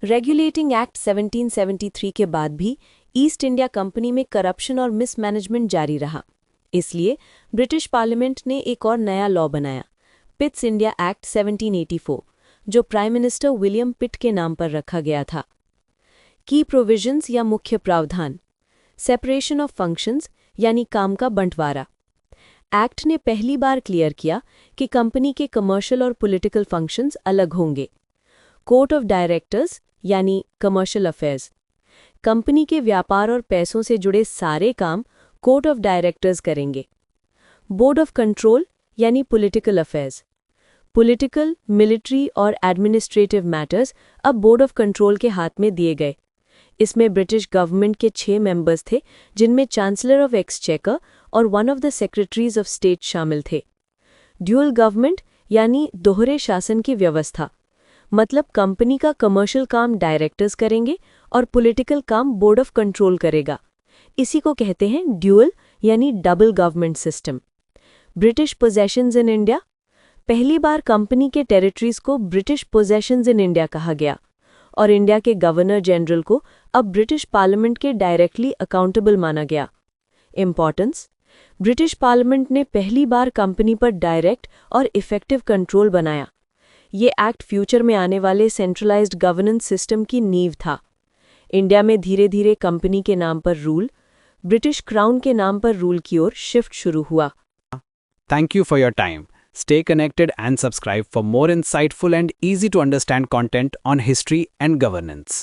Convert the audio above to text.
Regulating act 1773 के बाद भी ईस्ट इंडिया कंपनी में करप्शन और मिसमैनेजमेंट जारी रहा। इसलिए ब्रिटिश पार्लियामेंट ने एक और नया लॉ बनाया, पिट्स इंडिया एक्ट 1784, जो प्राइम मिनिस्टर विलियम पिट के नाम पर रखा गया था। की प्रोविजंस या मुख्य प्रावधान। सेपरेशन ऑफ फंक्शंस यानी काम का बंटवारा। एक्ट ने पहली बार क्लियर किया कि कंपनी के कमर्शियल और पॉलिटिकल फंक्शंस अलग होंगे। कोर्ट ऑफ डायरेक्टर्स यानी कमर्शियल अफेयर्स। कंपनी के व्यापार और पैसों से जुड़े सारे काम कोर्ट ऑफ डायरेक्टर्स करेंगे। बोर्ड ऑफ कंट्रोल यानी पॉलिटिकल अफेयर्स। पॉलिटिकल, मिलिट्री और एडमिनिस्ट्रेटिव मैटर्स अब बोर्ड ऑफ कंट्रोल के हाथ में दिए गए। इसमें ब्रिटिश गवर्नमेंट के 6 मेंबर्स थे, जिनमें चांसलर ऑफ एक्सचेकर और one of the secretaries of state शामिल थे। ड्यूअल गवर्नमेंट यानी दोहरे शासन की व्यवस्था, मतलब कंपनी का कमर्शियल काम डायरेक्टर्स करेंगे और पॉलिटिकल काम बोर्ड ऑफ कंट्रोल करेगा। इसी को कहते हैं ड्यूअल यानी double government system. British possessions in India. पहली बार कंपनी के टेरिटरीज को ब्रिटिश पोजेशंस इन इंडिया कहा गया और इंडिया के गवर्नर जनरल को अब ब्रिटिश पार्लियामेंट के डायरेक्टली अकाउंटेबल माना गया। इंपॉर्टेंस। ब्रिटिश पार्लियामेंट ने पहली बार कंपनी पर डायरेक्ट और इफेक्टिव कंट्रोल बनाया। ये एक्ट फ्यूचर में आने वाले सेंट्रलाइज्ड गवर्नेंस सिस्टम की नींव था। इंडिया में धीरे धीरे कंपनी के नाम पर रूल ब्रिटिश क्राउन के नाम पर रूल की ओर शिफ्ट शुरू हुआ। Thank you for your time. Stay connected and subscribe for more insightful and easy to understand content on history and governance.